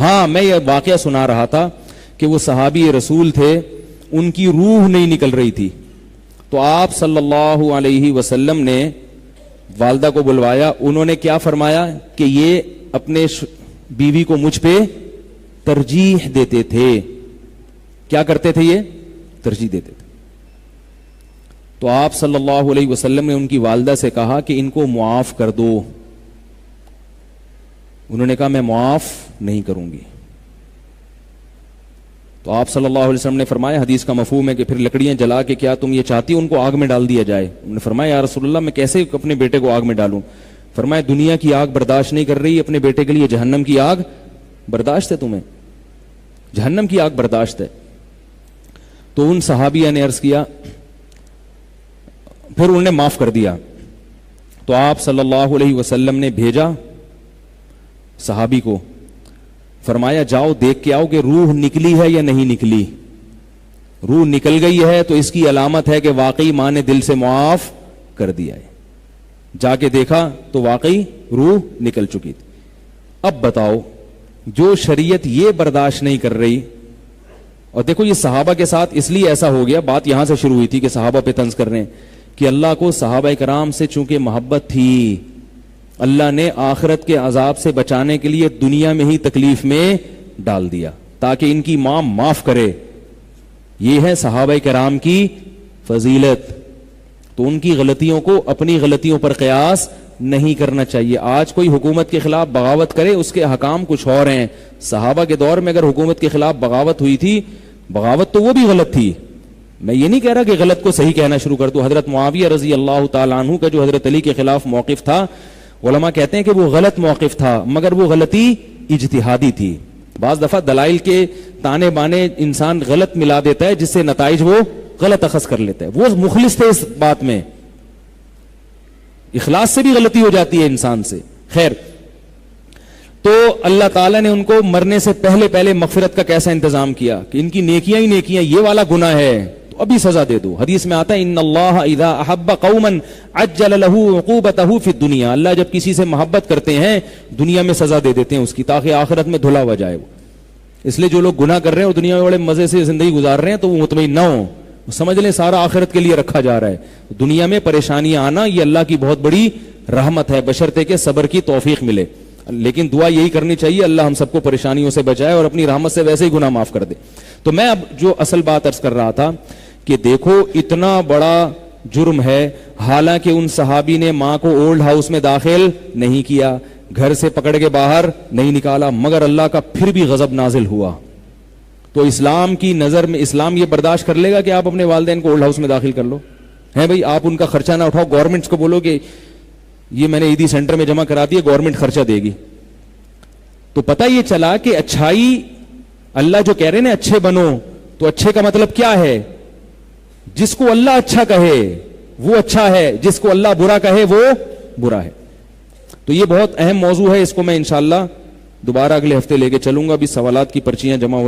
ہاں میں یہ واقعہ سنا رہا تھا کہ وہ صحابی رسول تھے, ان کی روح نہیں نکل رہی تھی, تو آپ صلی اللہ علیہ وسلم نے والدہ کو بلوایا. انہوں نے کیا فرمایا کہ یہ اپنے بیوی کو مجھ پہ ترجیح دیتے تھے. کیا کرتے تھے؟ یہ ترجیح دیتے تھے. تو آپ صلی اللہ علیہ وسلم نے ان کی والدہ سے کہا کہ ان کو معاف کر دو. انہوں نے کہا میں معاف نہیں کروں گی. تو آپ صلی اللہ علیہ وسلم نے فرمایا, حدیث کا مفہوم ہے کہ پھر لکڑیاں جلا کے کیا تم یہ چاہتی ہو ان کو آگ میں ڈال دیا جائے؟ انہوں نے فرمایا یا رسول اللہ میں کیسے اپنے بیٹے کو آگ میں ڈالوں؟ فرمایا دنیا کی آگ برداشت نہیں کر رہی, اپنے بیٹے کے لیے جہنم کی آگ برداشت ہے, تمہیں جہنم کی آگ برداشت ہے. تو ان صحابیہ نے عرض کیا, پھر انہوں نے معاف کر دیا. تو آپ صلی اللہ علیہ وسلم نے بھیجا صحابی کو, فرمایا جاؤ دیکھ کے آؤ کہ روح نکلی ہے یا نہیں نکلی. روح نکل گئی ہے تو اس کی علامت ہے کہ واقعی ماں نے دل سے معاف کر دیا ہے. جا کے دیکھا تو واقعی روح نکل چکی تھی. اب بتاؤ جو شریعت یہ برداشت نہیں کر رہی, اور دیکھو یہ صحابہ کے ساتھ اس لیے ایسا ہو گیا, بات یہاں سے شروع ہوئی تھی کہ صحابہ پہ طنز کر رہے ہیں, کہ اللہ کو صحابہ کرام سے چونکہ محبت تھی, اللہ نے آخرت کے عذاب سے بچانے کے لیے دنیا میں ہی تکلیف میں ڈال دیا تاکہ ان کی ماں معاف کرے. یہ ہے صحابہ کرام کی فضیلت. تو ان کی غلطیوں کو اپنی غلطیوں پر قیاس نہیں کرنا چاہیے. آج کوئی حکومت کے خلاف بغاوت کرے, اس کے احکام کچھ اور ہیں. صحابہ کے دور میں اگر حکومت کے خلاف بغاوت ہوئی تھی, بغاوت تو وہ بھی غلط تھی. میں یہ نہیں کہہ رہا کہ غلط کو صحیح کہنا شروع کر دو. حضرت معاویہ رضی اللہ تعالیٰ عنہ کا جو حضرت علی کے خلاف موقف تھا, علماء کہتے ہیں کہ وہ غلط موقف تھا, مگر وہ غلطی اجتہادی تھی. بعض دفعہ دلائل کے تانے بانے انسان غلط ملا دیتا ہے, جس سے نتائج وہ غلط اخذ کر لیتا ہے. وہ مخلص تھے اس بات میں, اخلاص سے بھی غلطی ہو جاتی ہے انسان سے. خیر, تو اللہ تعالیٰ نے ان کو مرنے سے پہلے مغفرت کا کیسا انتظام کیا کہ ان کی نیکیاں ہی نیکیاں, یہ والا گناہ ہے تو ابھی سزا دے دو. حدیث میں آتا ہے ان اللہ اذا احب قوما عجل له عقوبته فی الدنیا, اللہ جب کسی سے محبت کرتے ہیں دنیا میں سزا دے دیتے ہیں اس کی, تاکہ آخرت میں دھلا ہوا جائے وہ. اس لیے جو لوگ گناہ کر رہے ہیں اور دنیا میں بڑے مزے سے زندگی گزار رہے ہیں تو وہ مطمئن نہ ہوں, سمجھ لیں سارا آخرت کے لیے رکھا جا رہا ہے. دنیا میں پریشانیاں آنا یہ اللہ کی بہت بڑی رحمت ہے, بشرطے کہ صبر کی توفیق ملے. لیکن دعا یہی کرنی چاہیے اللہ ہم سب کو پریشانیوں سے بچائے اور اپنی رحمت سے ویسے ہی گناہ معاف کر دے. تو میں اب جو اصل بات عرض کر رہا تھا کہ دیکھو اتنا بڑا جرم ہے, حالانکہ ان صحابی نے ماں کو اولڈ ہاؤس میں داخل نہیں کیا, گھر سے پکڑ کے باہر نہیں نکالا, مگر اللہ کا پھر بھی غضب نازل ہوا. تو اسلام کی نظر میں اسلام یہ برداشت کر لے گا کہ آپ اپنے والدین کو اولڈ ہاؤس میں داخل کر لو؟ ہے بھائی, آپ ان کا خرچہ نہ اٹھاؤ, گورنمنٹ کو بولو کہ یہ میں نے عیدی سینٹر میں جمع کرا دیا, گورنمنٹ خرچہ دے گی. تو پتہ یہ چلا کہ اچھائی, اللہ جو کہہ رہے ہیں نا اچھے بنو, تو اچھے کا مطلب کیا ہے؟ جس کو اللہ اچھا کہے وہ اچھا ہے, جس کو اللہ برا کہے وہ برا ہے. تو یہ بہت اہم موضوع ہے, اس کو میں انشاءاللہ دوبارہ اگلے ہفتے لے کے چلوں گا. ابھی سوالات کی پرچیاں جمع ہو